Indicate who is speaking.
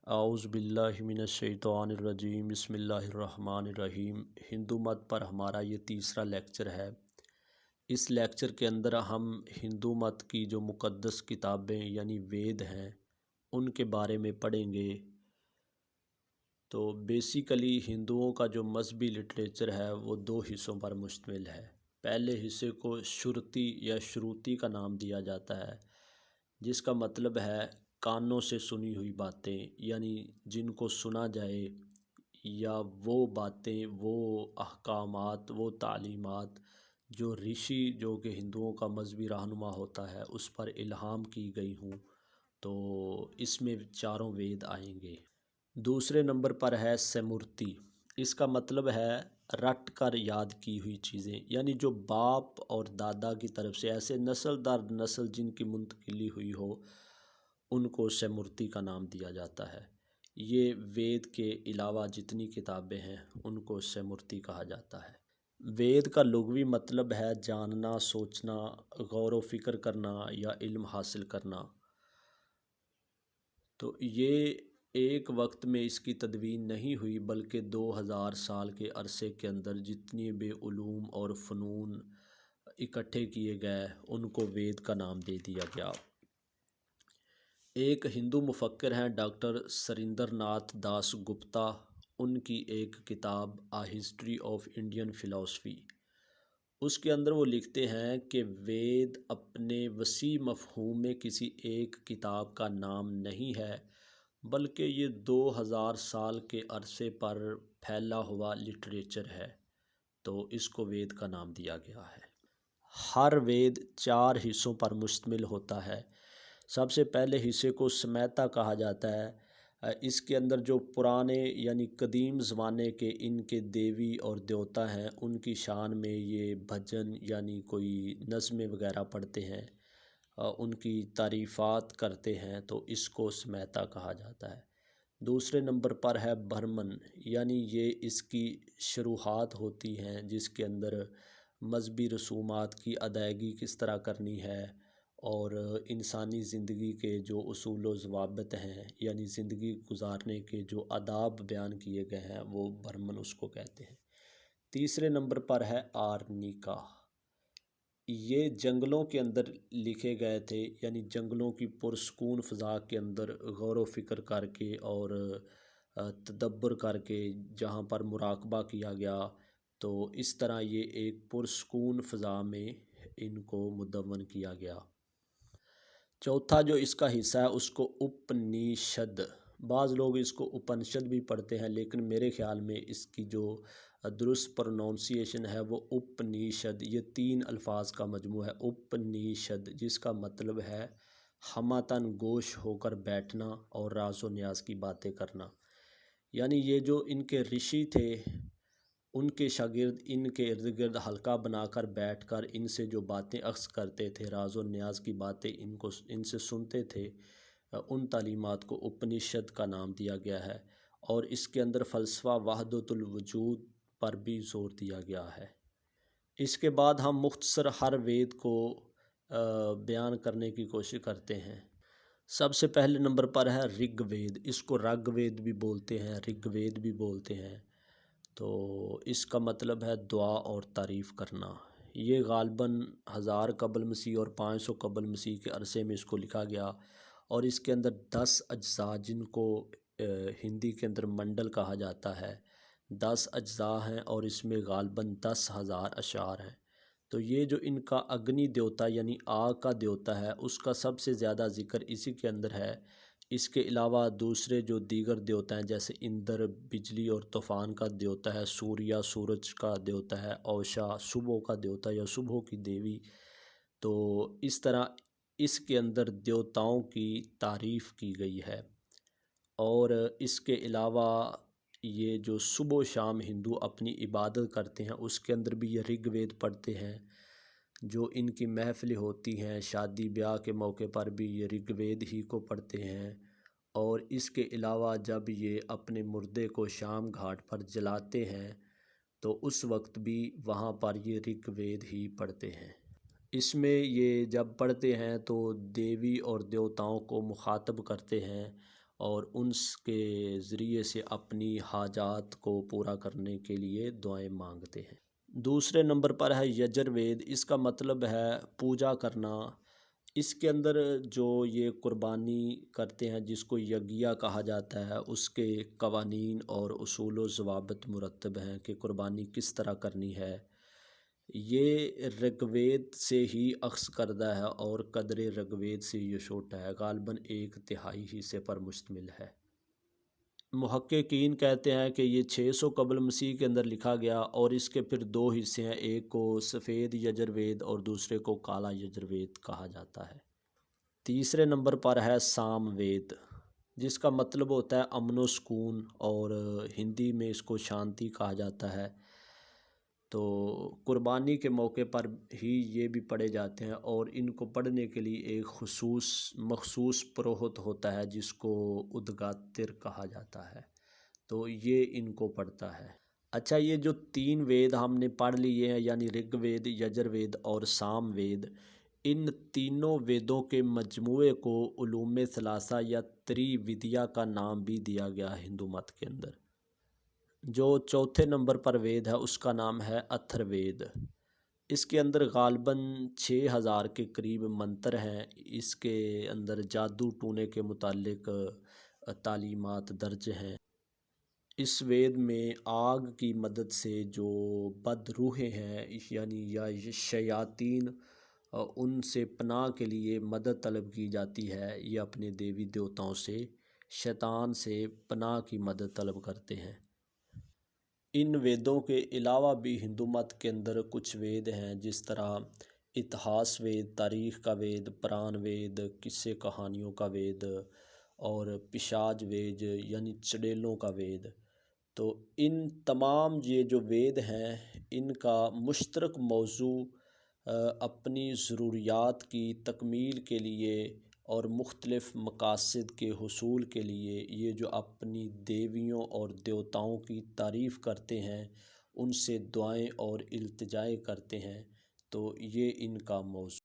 Speaker 1: आउज़ुबिल्लाहि मिनश्शैतानिर्रजीम बिस्मिल्लाहिर्रहमानिर्रहीम। हिंदू मत पर हमारा ये तीसरा लेक्चर है। इस लेक्चर के अंदर हम हिंदू मत की जो मुक़द्दस किताबें यानी वेद हैं उनके बारे में पढ़ेंगे। तो बेसिकली हिंदुओं का जो मजहबी लिटरेचर है वो दो हिस्सों पर मुश्तमिल है। पहले हिस्से को श्रुति या श्रुति का नाम दिया जाता है, जिसका मतलब है कानों से सुनी हुई बातें, यानी जिनको सुना जाए, या वो बातें, वो अहकामात, वो तालीमात जो ऋषि जो कि हिंदुओं का मजहबी रहनुमा होता है उस पर इल्हाम की गई हूँ। तो इसमें चारों वेद आएंगे। दूसरे नंबर पर है स्मृति। इसका मतलब है रट कर याद की हुई चीज़ें, यानी जो बाप और दादा की तरफ से ऐसे नस्ल दर नस्ल जिनकी मुंतकिली हुई हो उनको स्मृति का नाम दिया जाता है। ये वेद के अलावा जितनी किताबें हैं उनको स्मृति कहा जाता है। वेद का लुग़वी मतलब है जानना, सोचना, गौर व फिक्र करना या इल्म हासिल करना। तो ये एक वक्त में इसकी तदवीन नहीं हुई, बल्कि 2000 साल के अरसे के अंदर जितनी भी उलूम और फ़नून इकट्ठे किए गए उनको वेद का नाम दे दिया गया। एक हिंदू मुफक्किर हैं डॉक्टर सरिंदर नाथ दास गुप्ता। उनकी एक किताब आ हिस्ट्री ऑफ इंडियन फ़िलासफ़ी, उसके अंदर वो लिखते हैं कि वेद अपने वसी मफ़हूम में किसी एक किताब का नाम नहीं है, बल्कि ये 2000 साल के अरसे पर फैला हुआ लिटरेचर है। तो इसको वेद का नाम दिया गया है। हर वेद 4 हिस्सों पर मुश्तमिल होता है। सबसे पहले हिस्से को संहिता कहा जाता है। इसके अंदर जो पुराने यानी कदीम ज़माने के इनके देवी और देवता हैं उनकी शान में ये भजन यानी कोई नज़्में वगैरह पढ़ते हैं, उनकी तारीफ़ात करते हैं, तो इसको संहिता कहा जाता है। दूसरे नंबर पर है बर्मन, यानी ये इसकी शुरुआत होती हैं जिसके अंदर मजहबी रसूमात की अदायगी किस तरह करनी है और इंसानी ज़िंदगी के जो उसूल व ज़वाबित हैं यानी ज़िंदगी गुजारने के जो आदाब बयान किए गए हैं वो बर्मन उसको कहते हैं। तीसरे नंबर पर है आर्निका। ये जंगलों के अंदर लिखे गए थे, यानी जंगलों की पुरस्कून फ़ज़ा के अंदर गौर व फ़िक्र करके और तदब्बर करके जहाँ पर मुराकबा किया गया, तो इस तरह ये एक पुरस्कून फ़ज़ा में इनको मुदव्वन किया गया। चौथा जो इसका हिस्सा है उसको उपनिषद, बाज़ लोग इसको उपनिषद भी पढ़ते हैं, लेकिन मेरे ख़्याल में इसकी जो दुरुस्त प्रोनाउंसिएशन है वो उपनिषद। ये 3 अल्फाज का मजमू है उपनिषद, जिसका मतलब है हमतन गोश होकर बैठना और राज़ व न्याज़ की बातें करना। यानी ये जो इनके ऋषि थे उनके शागिर्द इनके इर्द गिर्द हल्का बनाकर बैठकर इनसे जो बातें अक्स करते थे, राज़ व न्याज़ की बातें इनको इनसे सुनते थे, उन तालीमात को उपनिषद का नाम दिया गया है। और इसके अंदर फ़लसफ़ा वहदतुल वजूद पर भी ज़ोर दिया गया है। इसके बाद हम मुख्तसर हर वेद को बयान करने की कोशिश करते हैं। सबसे पहले नंबर पर है ऋग्वेद। इसको ऋग्वेद भी बोलते हैं, ऋग्वेद भी बोलते हैं। तो इसका मतलब है दुआ और तारीफ़ करना। ये ग़ालिबन 1000 कबल मसीह और 500 कबल मसीह के अरसे में इसको लिखा गया और इसके अंदर 10 अज्ज़ा जिनको हिंदी के अंदर मंडल कहा जाता है, 10 अज्ज़ा हैं और इसमें ग़ालिबन 10,000 अशार हैं। तो ये जो इनका अग्नि देवता यानी आग का देवता है उसका सबसे ज़्यादा ज़िक्र इसी के अंदर है। इसके अलावा दूसरे जो दीगर देवता हैं जैसे इंद्र बिजली और तूफ़ान का देवता है, सूर्य सूरज का देवता है, औषा सुबह का देवता या सुबह की देवी। तो इस तरह इसके अंदर देवताओं की तारीफ़ की गई है। और इसके अलावा ये जो सुबह शाम हिंदू अपनी इबादत करते हैं उसके अंदर भी ये ऋग्वेद पढ़ते हैं। जो इनकी महफ़िलें होती हैं शादी ब्याह के मौके पर भी ये ऋग्वेद ही को पढ़ते हैं। और इसके अलावा जब ये अपने मुर्दे को शाम घाट पर जलाते हैं तो उस वक्त भी वहाँ पर ये ऋग्वेद ही पढ़ते हैं। इसमें ये जब पढ़ते हैं तो देवी और देवताओं को मुखातब करते हैं और उनके ज़रिए से अपनी हाजात को पूरा करने के लिए दुआएं मांगते हैं। दूसरे नंबर पर है यजुर्वेद। इसका मतलब है पूजा करना। इसके अंदर जो ये कुर्बानी करते हैं जिसको यज्ञ कहा जाता है, उसके कवानीन और उसूल व ज़वाबित मुरतब हैं कि कुर्बानी किस तरह करनी है। ये ऋग्वेद से ही अख्ज़ करदा है और कदर ऋग्वेद से ये छोटा है, ग़ालिबन 1/3 हिस्से पर मुश्तमिल है। मुहक्किकीन कहते हैं कि ये 600 कबल मसीह के अंदर लिखा गया और इसके फिर 2 हिस्से हैं, एक को सफ़ेद यजुर्वेद और दूसरे को काला यजुर्वेद कहा जाता है। तीसरे नंबर पर है सामवेद, जिसका मतलब होता है अमन व सुकून और हिंदी में इसको शांति कहा जाता है। तो कुर्बानी के मौके पर ही ये भी पढ़े जाते हैं और इनको पढ़ने के लिए एक मखसूस पुरोहित होता है जिसको उद्गातिर कहा जाता है, तो ये इनको पढ़ता है। अच्छा, ये जो 3 वेद हमने पढ़ लिए हैं यानी ऋग्वेद, यजुर्वेद और सामवेद, इन तीनों वेदों के मजमूए को उलूम सलासा या त्रिविद्या का नाम भी दिया गया है हिंदू मत के अंदर। जो चौथे नंबर पर वेद है उसका नाम है अथर्ववेद। इसके अंदर ग़ालिबन 6000 के करीब मंत्र हैं। इसके अंदर जादू टूने के मुतालिक तालीमात दर्ज हैं। इस वेद में आग की मदद से जो बदरूहें हैं यानी या शयातीन, उनसे पनाह के लिए मदद तलब की जाती है। ये अपने देवी देवताओं से शैतान से पनाह की मदद तलब करते हैं। इन वेदों के अलावा भी हिंदू मत के अंदर कुछ वेद हैं, जिस तरह इतिहास वेद, तारीख़ का वेद, पुराण वेद, किस्से कहानियों का वेद और पिशाच वेद यानी चुड़ैलों का वेद। तो इन तमाम ये जो वेद हैं इनका मुश्तरक मौजू अपनी ज़रूरियात की तकमील के लिए और मुख्तलिफ़ मकासद के हुसूल के लिए ये जो अपनी देवियों और देवताओं की तारीफ़ करते हैं, उनसे दुआएं और इल्तिजाएं करते हैं, तो ये इनका मौजू